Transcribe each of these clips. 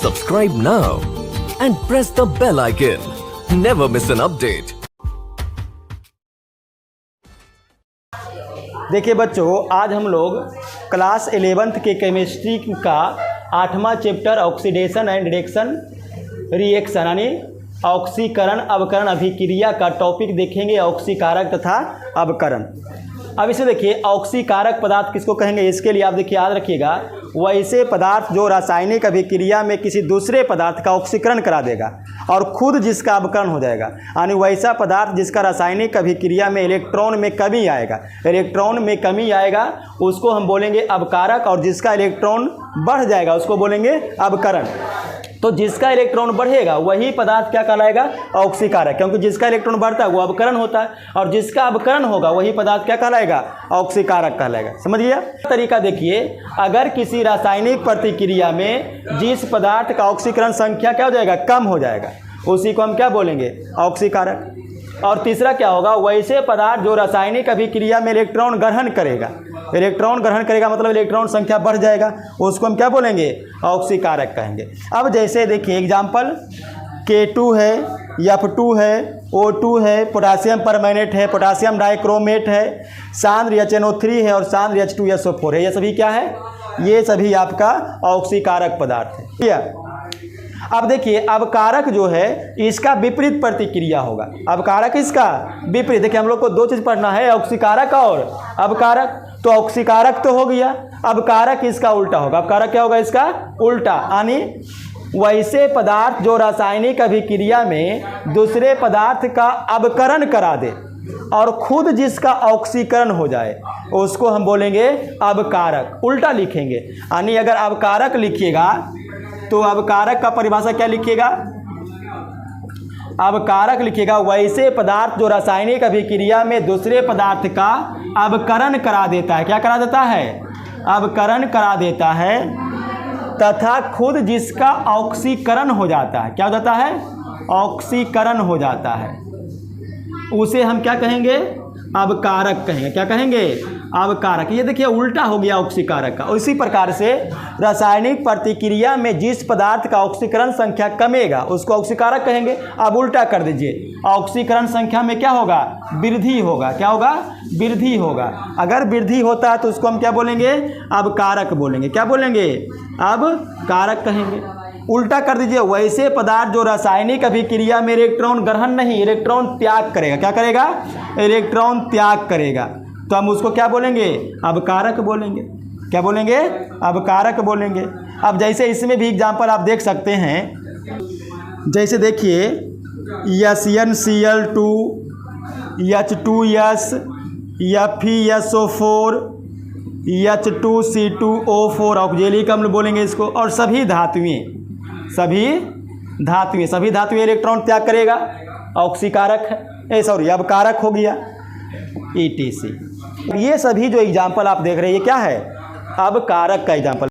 Subscribe now and press the bell icon. Never miss an update. देखिए बच्चों, आज हम लोग क्लास 11th के केमिस्ट्री का 8वां chapter oxidation and reduction reaction यानी ऑक्सीकरण अवकरण अभिक्रिया का टॉपिक देखेंगे। ऑक्सीकारक तथा अवकरण। अब इसे देखिए, ऑक्सीकारक पदार्थ किसको कहेंगे, इसके लिए आप देखिए याद रखिएगा, वैसे पदार्थ जो रासायनिक अभिक्रिया में किसी दूसरे पदार्थ का ऑक्सीकरण करा देगा और खुद जिसका अवकरण हो जाएगा, यानी वैसा पदार्थ जिसका रासायनिक अभिक्रिया में इलेक्ट्रॉन में कमी आएगा उसको हम बोलेंगे अवकारक, और जिसका इलेक्ट्रॉन बढ़ जाएगा उसको बोलेंगे अवकरण। तो जिसका इलेक्ट्रॉन बढ़ेगा वही पदार्थ क्या कहलाएगा, ऑक्सीकारक, क्योंकि जिसका इलेक्ट्रॉन बढ़ता है वो अवकरण होता है, और जिसका अवकरण होगा वही पदार्थ क्या कहलाएगा, ऑक्सीकारक कहलाएगा। समझ गया तरीका। देखिए, अगर किसी रासायनिक प्रतिक्रिया में जिस पदार्थ का ऑक्सीकरण संख्या क्या हो जाएगा, कम हो जाएगा, उसी को हम क्या बोलेंगे, ऑक्सीकारक। और तीसरा क्या होगा, वैसे पदार्थ जो रासायनिक अभिक्रिया में इलेक्ट्रॉन ग्रहण करेगा मतलब इलेक्ट्रॉन संख्या बढ़ जाएगा, उसको हम क्या बोलेंगे, ऑक्सीकारक कहेंगे। अब जैसे देखिए एग्जाम्पल, K2 है, F2 है, O2 है, पोटासियम परमैंगनेट है, पोटासियम डाइक्रोमेट है, सांद्र HNO3 है और सांद्र H2SO4 है। ये सभी क्या है, ये सभी आपका ऑक्सीकारक पदार्थ है। ठीक है। अब देखिए, अवकारक जो है इसका विपरीत प्रतिक्रिया होगा। अवकारक इसका विपरीत। देखिए, हम लोग को दो चीज़ पढ़ना है, ऑक्सीकारक और अवकारक। तो ऑक्सीकारक तो हो गया, अवकारक इसका उल्टा होगा। अवकारक क्या होगा, इसका उल्टा, यानी वैसे पदार्थ जो रासायनिक अभिक्रिया में दूसरे पदार्थ का अवकरण करा दे और खुद जिसका ऑक्सीकरण हो जाए उसको हम बोलेंगे अवकारक। उल्टा लिखेंगे, यानी अगर अवकारक लिखिएगा तो अवकारक का परिभाषा क्या लिखिएगा, अवकारक लिखिएगा वैसे पदार्थ जो रासायनिक अभिक्रिया में दूसरे पदार्थ का अवकरण करा देता है। क्या करा देता है, अवकरण करा देता है, तथा खुद जिसका ऑक्सीकरण हो जाता है। क्या हो जाता है, ऑक्सीकरण हो जाता है, उसे हम क्या कहेंगे, अवकारक कहेंगे। क्या कहेंगे, अवकारक। ये देखिए उल्टा हो गया ऑक्सीकारक का। उसी प्रकार से रासायनिक प्रतिक्रिया में जिस पदार्थ का ऑक्सीकरण संख्या कमेगा उसको ऑक्सीकारक कहेंगे। अब उल्टा कर दीजिए, ऑक्सीकरण संख्या में क्या होगा, वृद्धि होगा। क्या होगा, वृद्धि होगा। अगर वृद्धि होता है तो उसको हम क्या बोलेंगे, अवकारक बोलेंगे। क्या बोलेंगे, अवकारक कहेंगे। उल्टा कर दीजिए, वैसे पदार्थ जो रासायनिक अभिक्रिया में इलेक्ट्रॉन ग्रहण नहीं, इलेक्ट्रॉन त्याग करेगा। क्या करेगा, इलेक्ट्रॉन त्याग करेगा, तो हम उसको क्या बोलेंगे, अवकारक बोलेंगे। क्या बोलेंगे, अवकारक बोलेंगे। अब जैसे इसमें भी एग्जांपल आप देख सकते हैं, जैसे देखिए SnCl2, H2S, FeSO4, H2C2O4 oxalic अम्ल बोलेंगे इसको। और सभी धातुएं इलेक्ट्रॉन त्याग करेगा, ऑक्सीकारक है, अवकारक हो गया, ETC। ये सभी जो एग्जाम्पल आप देख रहे हैं ये क्या है, अवकारक का एग्जाम्पल।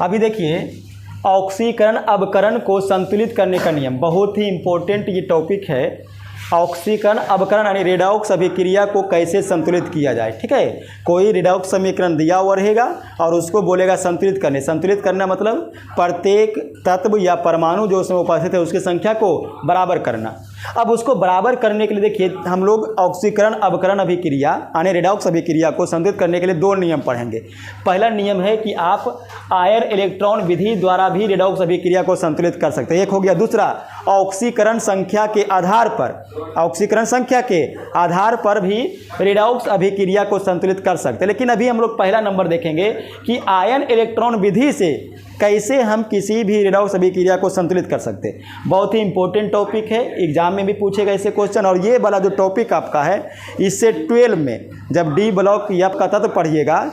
अभी देखिए, ऑक्सीकरण अवकरण को संतुलित करने का नियम, बहुत ही इंपॉर्टेंट ये टॉपिक है। ऑक्सीकरण अवकरण यानी रेडॉक्स अभिक्रिया को कैसे संतुलित किया जाए। ठीक है, कोई रेडॉक्स समीकरण दिया हुआ रहेगा और उसको बोलेगा संतुलित करने। संतुलित करना मतलब प्रत्येक तत्व या परमाणु जो उसमें उपस्थित है उसकी संख्या को बराबर करना। अब उसको बराबर करने के लिए देखिए, हम लोग ऑक्सीकरण अवकरण अभिक्रिया यानी रेडॉक्स अभिक्रिया को संतुलित करने के लिए दो नियम पढ़ेंगे। पहला नियम है कि आप आयन इलेक्ट्रॉन विधि द्वारा भी रेडॉक्स अभिक्रिया को संतुलित कर सकते हैं, एक हो गया। दूसरा, ऑक्सीकरण संख्या के आधार पर भी रेडॉक्स अभिक्रिया को संतुलित कर सकते हैं। लेकिन अभी हम लोग पहला नंबर देखेंगे कि आयन इलेक्ट्रॉन विधि से कैसे हम किसी भी रेडॉक्स अभिक्रिया को संतुलित कर सकते हैं। बहुत ही इंपॉर्टेंट टॉपिक है, एग्जाम में भी पूछेगा ऐसे क्वेश्चन। और ये वाला जो टॉपिक आपका है, इससे 12 में जब D ब्लॉक F का तत्व पढ़िएगा,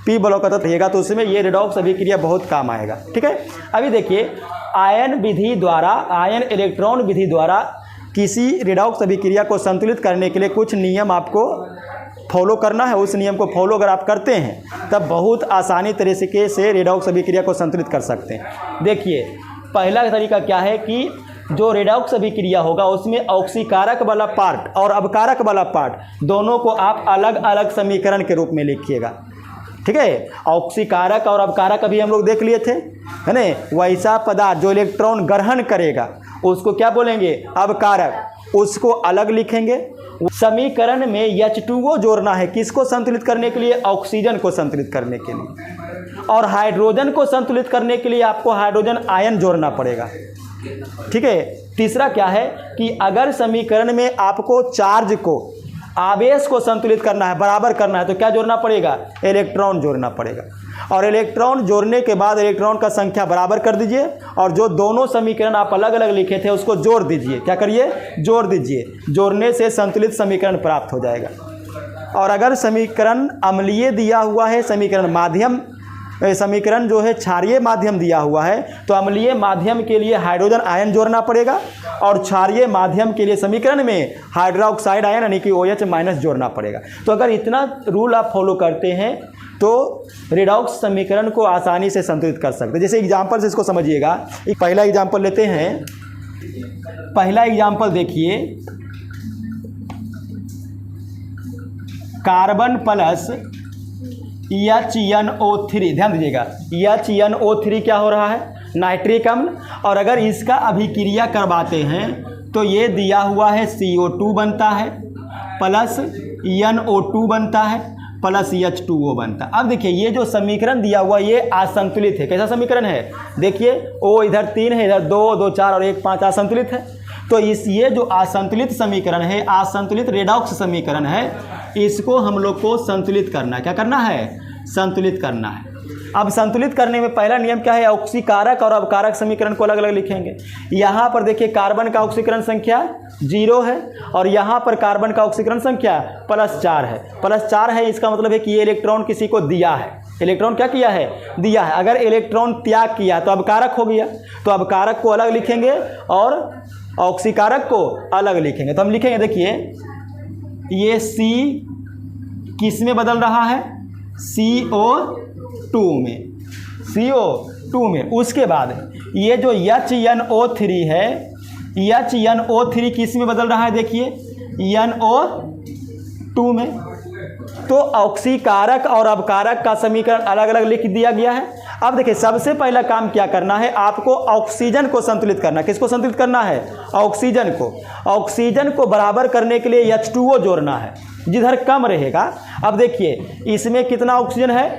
P ब्लॉक का तत्व पढ़िएगा, तो उसमें ये रेडॉक्स अभिक्रिया बहुत काम आएगा। ठीक है। अभी देखिए, आयन इलेक्ट्रॉन विधि द्वारा किसी रेडॉक्स अभिक्रिया को संतुलित करने के लिए कुछ नियम आपको फॉलो करना है। उस नियम को फॉलो अगर आप करते हैं तब बहुत आसानी तरीके से रेडॉक्स अभिक्रिया को संतुलित कर सकते हैं। देखिए, पहला तरीका क्या है कि जो रेडॉक्स अभिक्रिया होगा उसमें ऑक्सीकारक वाला पार्ट और अवकारक वाला पार्ट दोनों को आप अलग अलग समीकरण के रूप में लिखिएगा। ठीक है। ऑक्सीकारक और अवकारक अभी हम लोग देख लिए थे, है ना। वैसा पदार्थ जो इलेक्ट्रॉन ग्रहण करेगा उसको क्या बोलेंगे, अवकारक, उसको अलग लिखेंगे। समीकरण में H2O जोड़ना है, किसको संतुलित करने के लिए, ऑक्सीजन को संतुलित करने के लिए। और हाइड्रोजन को संतुलित करने के लिए आपको हाइड्रोजन आयन जोड़ना पड़ेगा, ठीक है। तीसरा क्या है कि अगर समीकरण में आपको चार्ज को, आवेश को संतुलित करना है, बराबर करना है, तो क्या जोड़ना पड़ेगा, इलेक्ट्रॉन जोड़ना पड़ेगा। और इलेक्ट्रॉन जोड़ने के बाद इलेक्ट्रॉन का संख्या बराबर कर दीजिए और जो दोनों समीकरण आप अलग अलग लिखे थे उसको जोड़ दीजिए। क्या करिए, जोड़ दीजिए। जोड़ने से संतुलित समीकरण प्राप्त हो जाएगा। और अगर समीकरण अम्लीय दिया हुआ है, समीकरण जो है क्षारीय माध्यम दिया हुआ है, तो अम्लीय माध्यम के लिए हाइड्रोजन आयन जोड़ना पड़ेगा और क्षारीय माध्यम के लिए समीकरण में हाइड्रोक्साइड आयन यानी कि OH- जोड़ना पड़ेगा। तो अगर इतना रूल आप फॉलो करते हैं तो रेडॉक्स समीकरण को आसानी से संतुलित कर सकते हैं। जैसे एग्जाम्पल से इसको समझिएगा। एक पहला एग्जाम्पल लेते हैं। पहला एग्जाम्पल देखिए, कार्बन प्लस HNO3, ध्यान दीजिएगा, HNO3 क्या हो रहा है, नाइट्रिक अम्ल। और अगर इसका अभिक्रिया करवाते हैं तो ये दिया हुआ है CO2 बनता है, प्लस NO2 बनता है, प्लस H2O बनता है। अब देखिए ये जो समीकरण दिया हुआ ये असंतुलित है। कैसा समीकरण है, देखिए O इधर 3 है, इधर 2, 2 4 और 1 5, असंतुलित है। तो ये जो असंतुलित समीकरण है, असंतुलित रेडॉक्स समीकरण है, इसको हम लोग को संतुलित करना है। क्या करना है, संतुलित करना है। अब संतुलित करने में पहला नियम क्या है, ऑक्सीकारक और अवकारक समीकरण को अलग अलग लिखेंगे। यहाँ पर देखिए कार्बन का ऑक्सीकरण संख्या 0 है और यहाँ पर कार्बन का ऑक्सीकरण संख्या +4 है। +4 है, इसका मतलब है कि ये इलेक्ट्रॉन किसी को दिया है। इलेक्ट्रॉन क्या किया है, दिया है। अगर इलेक्ट्रॉन त्याग किया तो अवकारक हो गया, तो अवकारक को अलग लिखेंगे और ऑक्सीकारक को अलग लिखेंगे। तो हम लिखेंगे, देखिए ये C किस में बदल रहा है, CO2 में, CO2 में। उसके बाद ये जो HNO3 है, HNO3 किस में बदल रहा है, देखिए NO2 में। तो ऑक्सीकारक और अवकारक का समीकरण अलग अलग लिख दिया गया है। अब देखिए सबसे पहला काम क्या करना है, आपको ऑक्सीजन को संतुलित करना है। किसको संतुलित करना है, ऑक्सीजन को। ऑक्सीजन को बराबर करने के लिए H2O जोड़ना है, जिधर कम रहेगा। अब देखिए इसमें कितना ऑक्सीजन है,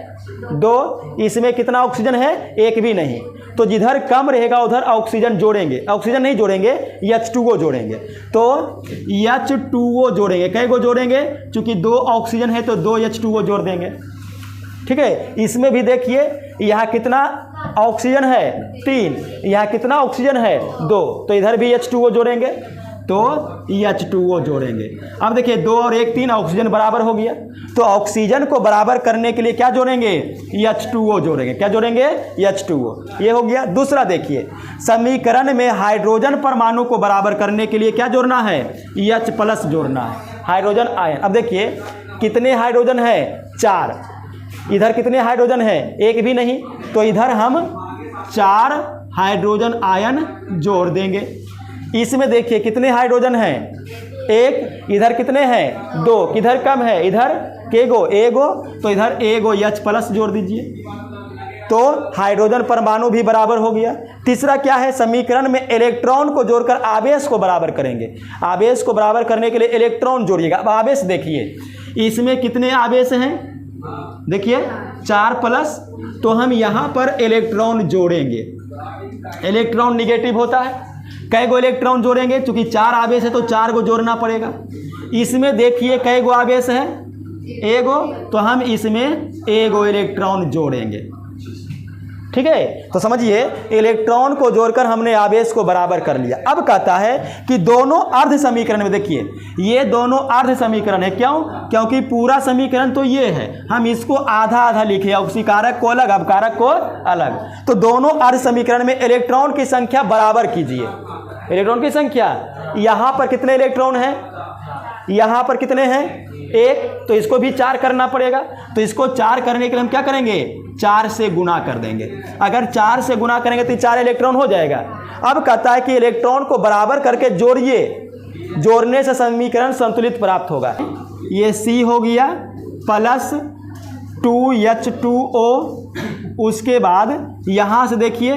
2, इसमें कितना ऑक्सीजन है, 1 भी नहीं। तो जिधर कम रहेगा उधर ऑक्सीजन जोड़ेंगे, ऑक्सीजन नहीं जोड़ेंगे, H2O जोड़ेंगे। तो H2O जोड़ेंगे, कई को जोड़ेंगे, चूंकि 2 ऑक्सीजन है तो 2 H2O जोड़ देंगे, ठीक है। इसमें भी देखिए यहाँ कितना ऑक्सीजन है, 3, यहाँ कितना ऑक्सीजन है, 2, तो इधर भी H2O जोड़ेंगे, तो H2O जोड़ेंगे। अब देखिए 2 और 1 3, ऑक्सीजन बराबर हो गया। तो ऑक्सीजन को बराबर करने के लिए क्या जोड़ेंगे, H2O जोड़ेंगे। क्या जोड़ेंगे, H2O। ये हो गया। दूसरा देखिए, समीकरण में हाइड्रोजन परमाणु को बराबर करने के लिए क्या जोड़ना है, H+ जोड़ना है, हाइड्रोजन आयन। अब देखिए कितने हाइड्रोजन है, 4। इधर कितने हाइड्रोजन है, 1 भी नहीं। तो इधर हम 4 हाइड्रोजन आयन जोड़ देंगे। इसमें देखिए कितने हाइड्रोजन हैं, 1, इधर कितने हैं, 2, किधर कम है, इधर एगो, तो इधर एगो H+ जोड़ दीजिए। तो हाइड्रोजन परमाणु भी बराबर हो गया। तीसरा क्या है, समीकरण में इलेक्ट्रॉन को जोड़कर आवेश को बराबर करेंगे। आवेश को बराबर करने के लिए इलेक्ट्रॉन जोड़िएगा। अब आवेश देखिए इसमें कितने आवेश हैं, देखिए 4+, तो हम यहाँ पर इलेक्ट्रॉन जोड़ेंगे। इलेक्ट्रॉन निगेटिव होता है, कई गो इलेक्ट्रॉन जोड़ेंगे, चूंकि 4 आवेश है तो 4 को जोड़ना पड़ेगा। इसमें देखिए कई गो आवेश है, एगो, तो हम इसमें एगो इलेक्ट्रॉन जोड़ेंगे, ठीक है। तो समझिए इलेक्ट्रॉन को जोड़कर हमने आवेश को बराबर कर लिया। अब कहता है कि दोनों अर्ध समीकरण में, देखिए ये दोनों अर्ध समीकरण है। क्यों, क्योंकि पूरा समीकरण तो ये है, हम इसको आधा आधा लिखे, ऑक्सीकारक को अलग, अवकारक को अलग। तो दोनों अर्ध समीकरण में इलेक्ट्रॉन की संख्या बराबर कीजिए। इलेक्ट्रॉन की संख्या, यहाँ पर कितने इलेक्ट्रॉन हैं, यहाँ पर कितने हैं, 1, तो इसको भी 4 करना पड़ेगा। तो इसको 4 करने के लिए हम क्या करेंगे, 4 से गुना कर देंगे। अगर 4 से गुना करेंगे तो 4 इलेक्ट्रॉन हो जाएगा। अब कहता है कि इलेक्ट्रॉन को बराबर करके जोड़िए, जोड़ने से समीकरण संतुलित प्राप्त होगा। ये C हो गया प्लस 2H2O, उसके बाद यहाँ से देखिए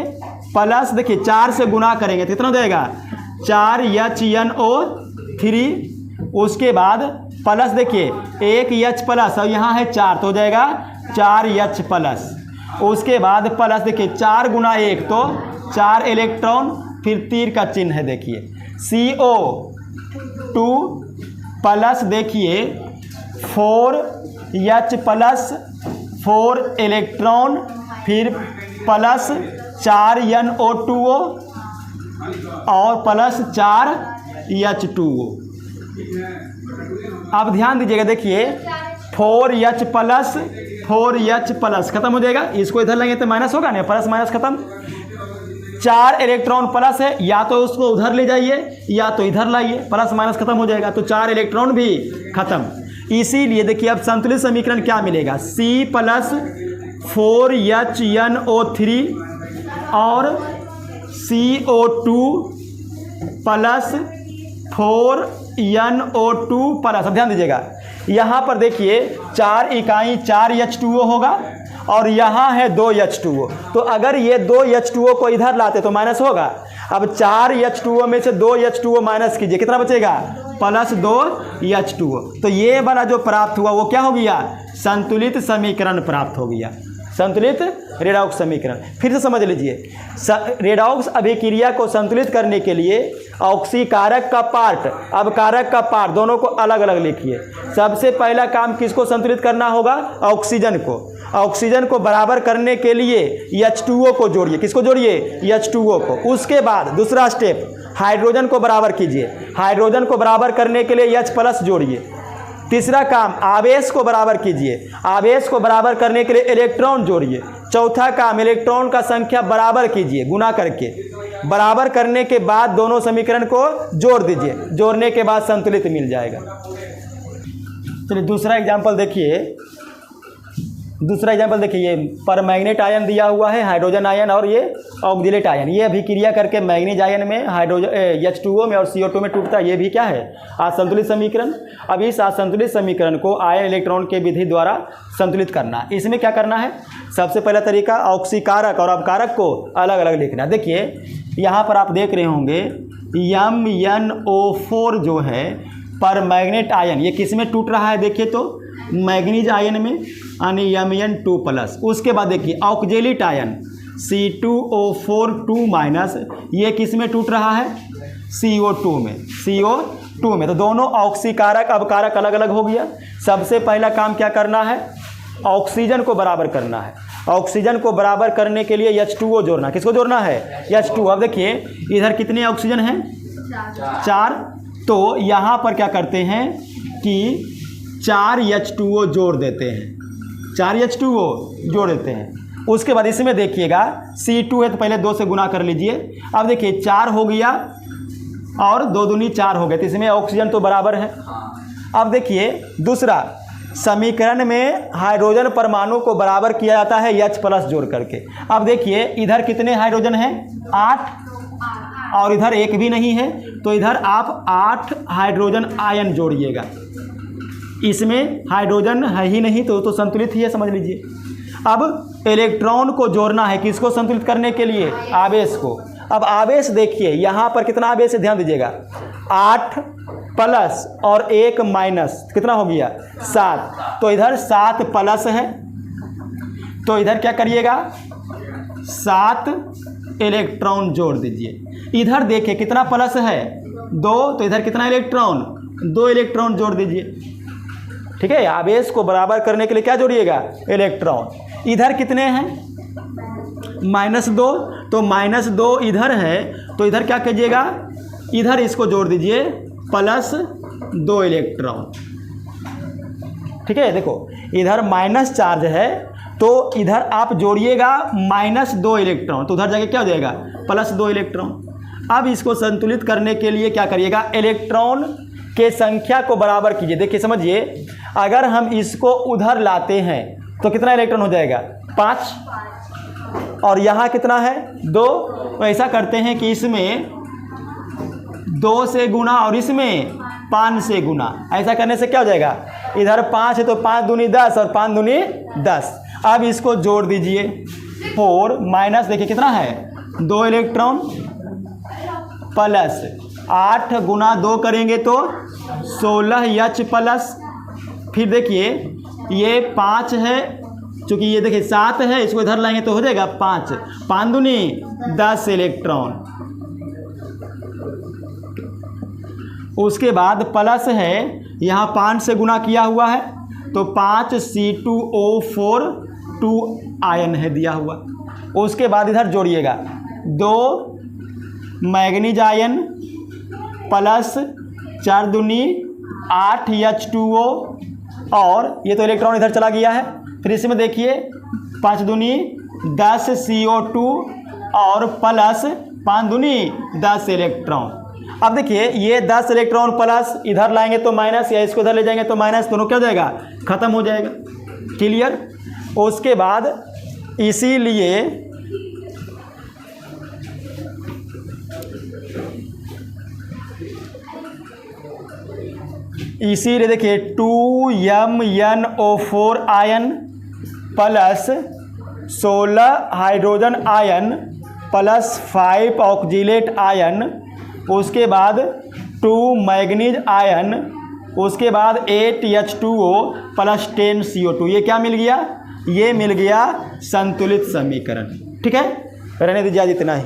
प्लस, देखिए 4 से गुना करेंगे तो कितना हो जाएगा 4HNO3, उसके बाद प्लस देखिए 1H प्लस और यहाँ है 4 तो हो जाएगा 4H प्लस, उसके बाद प्लस देखिए 4 गुना 1 तो 4 इलेक्ट्रॉन, फिर तीर का चिन्ह है देखिए CO2 प्लस देखिए 4H प्लस 4 इलेक्ट्रॉन, फिर प्लस 4NO2O और प्लस 4H2O। अब ध्यान दीजिएगा, देखिए 4H प्लस खत्म हो जाएगा, इसको इधर लेंगे तो माइनस होगा ना, प्लस माइनस खत्म। 4 इलेक्ट्रॉन प्लस है, या तो उसको उधर ले जाइए या तो इधर लाइए, प्लस माइनस खत्म हो जाएगा, तो 4 इलेक्ट्रॉन भी खत्म। इसीलिए देखिए अब संतुलित समीकरण क्या मिलेगा, C प्लस 4HNO3 और CO2 प्लस 4NO2 प्लस। अब ध्यान दीजिएगा, यहाँ पर देखिए 4 इकाई 4H2O होगा और यहाँ है 2H2O, तो अगर ये 2H2O को इधर लाते तो माइनस होगा। अब 4H2O में से 2H2O माइनस कीजिए, कितना बचेगा प्लस 2H2O। तो ये वाला जो प्राप्त हुआ वो क्या हो गया, संतुलित समीकरण प्राप्त हो गया, संतुलित रेडॉक्स समीकरण। फिर से समझ लीजिए, रेडॉक्स अभिक्रिया को संतुलित करने के लिए ऑक्सीकारक का पार्ट, अब कारक का पार्ट दोनों को अलग अलग लिखिए। सबसे पहला काम किसको संतुलित करना होगा, ऑक्सीजन को। ऑक्सीजन को बराबर करने के लिए H2O को जोड़िए, किसको जोड़िए H2O को। उसके बाद दूसरा स्टेप, हाइड्रोजन को बराबर कीजिए, हाइड्रोजन को बराबर करने के लिए H प्लस जोड़िए। तीसरा काम, आवेश को बराबर कीजिए, आवेश को बराबर करने के लिए इलेक्ट्रॉन जोड़िए। चौथा काम, इलेक्ट्रॉन का संख्या बराबर कीजिए गुना करके, बराबर करने के बाद दोनों समीकरण को जोड़ दीजिए, जोड़ने के बाद संतुलित मिल जाएगा। चलिए दूसरा एग्जाम्पल देखिए, दूसरा एग्जाम्पल देखिए, ये परमैग्नेट आयन दिया हुआ है, हाइड्रोजन आयन और ये ऑक्जिलेट आयन, ये अभिक्रिया करके मैग्नीज आयन में, हाइड्रोजन H2O में और CO2 में टूटता है, ये भी क्या है असंतुलित समीकरण। अब इस असंतुलित समीकरण को आयन इलेक्ट्रॉन के विधि द्वारा संतुलित करना। इसमें क्या करना है, सबसे पहला तरीका ऑक्सीकारक और अवकारक को अलग अलग लिखना। देखिए यहाँ पर आप देख रहे होंगे MnO4 जो है परमैग्नेट आयन, ये किस में टूट रहा है, देखिए तो मैग्नीज आयन में यानी Mn2 प्लस। उसके बाद देखिए ऑक्जेलिट आयन C2O4 2 माइनस, ये किस में टूट रहा है CO2 में, CO2 में। तो दोनों ऑक्सीकारक अवकारक अलग अलग हो गया। सबसे पहला काम क्या करना है, ऑक्सीजन को बराबर करना है। ऑक्सीजन को बराबर करने के लिए H2O जोड़ना, किसको जोड़ना है H2O। अब देखिए इधर कितने ऑक्सीजन हैं 4, तो यहाँ पर क्या करते हैं कि 4H2O जोड़ देते हैं, 4H2O जोड़ देते हैं। उसके बाद इसमें देखिएगा C2 है तो पहले 2 से गुना कर लीजिए। अब देखिए 4 हो गया और 2 दूनी 4 हो गए, तो इसमें ऑक्सीजन तो बराबर है। अब देखिए दूसरा, समीकरण में हाइड्रोजन परमाणु को बराबर किया जाता है H प्लस जोड़ करके। अब देखिए इधर कितने हाइड्रोजन हैं 8 और इधर एक भी नहीं है, तो इधर आप 8 हाइड्रोजन आयन जोड़िएगा। इसमें हाइड्रोजन है ही नहीं तो संतुलित ही है, समझ लीजिए। अब इलेक्ट्रॉन को जोड़ना है, किसको संतुलित करने के लिए, आवेश को। अब आवेश देखिए यहाँ पर कितना आवेश है, ध्यान दीजिएगा 8 प्लस और 1 माइनस, कितना हो गया 7, तो इधर 7 प्लस है, तो इधर क्या करिएगा 7 इलेक्ट्रॉन जोड़ दीजिए। इधर देखिए कितना प्लस है 2, तो इधर कितना इलेक्ट्रॉन 2 इलेक्ट्रॉन जोड़ दीजिए। ठीक है, आवेश को बराबर करने के लिए क्या जोड़िएगा इलेक्ट्रॉन। इधर कितने हैं -2, तो -2 इधर है, तो इधर क्या कीजिएगा इधर इसको जोड़ दीजिए प्लस 2 इलेक्ट्रॉन। ठीक है, देखो इधर माइनस चार्ज है तो इधर आप जोड़िएगा -2 इलेक्ट्रॉन, तो उधर जाके क्या हो जाएगा +2 इलेक्ट्रॉन। अब इसको संतुलित करने के लिए क्या करिएगा, इलेक्ट्रॉन के संख्या को बराबर कीजिए। देखिए समझिए, अगर हम इसको उधर लाते हैं तो कितना इलेक्ट्रॉन हो जाएगा 5, और यहाँ कितना है 2। तो ऐसा करते हैं कि इसमें 2 से गुना और इसमें 5 से गुना, ऐसा करने से क्या हो जाएगा इधर 5 है तो 5 दूनी 10 और 5 दूनी 10। अब इसको जोड़ दीजिए 4 माइनस देखिए कितना है 2 इलेक्ट्रॉन प्लस 8 गुना 2 करेंगे तो 16H प्लस, फिर देखिए ये 5 है, चूँकि ये देखिए 7 है, इसको इधर लाएंगे तो हो जाएगा 5, 5 दूनी 10 इलेक्ट्रॉन। उसके बाद प्लस है, यहाँ 5 से गुना किया हुआ है तो 5 C2O4 2 आयन है दिया हुआ। उसके बाद इधर जोड़िएगा 2 मैग्नीज आयन प्लस 4 दूनी 8H2O, और ये तो इलेक्ट्रॉन इधर चला गया है। फिर इसमें देखिए 5 दूनी 10 CO2 और प्लस 5 दूनी 10 इलेक्ट्रॉन। अब देखिए ये 10 इलेक्ट्रॉन प्लस इधर लाएंगे तो माइनस, या इसको इधर ले जाएंगे तो माइनस, दोनों क्या हो जाएगा ख़त्म हो जाएगा। क्लियर। उसके बाद इसीलिए देखिए 2MnO4 ion plus 16 hydrogen ion plus 5 oxalate ion, उसके बाद 2 मैग्नीज आयन, उसके बाद 8H2O प्लस 10 CO2। ये क्या मिल गया, ये मिल गया संतुलित समीकरण। ठीक है, रहने दीजिए आज इतना ही।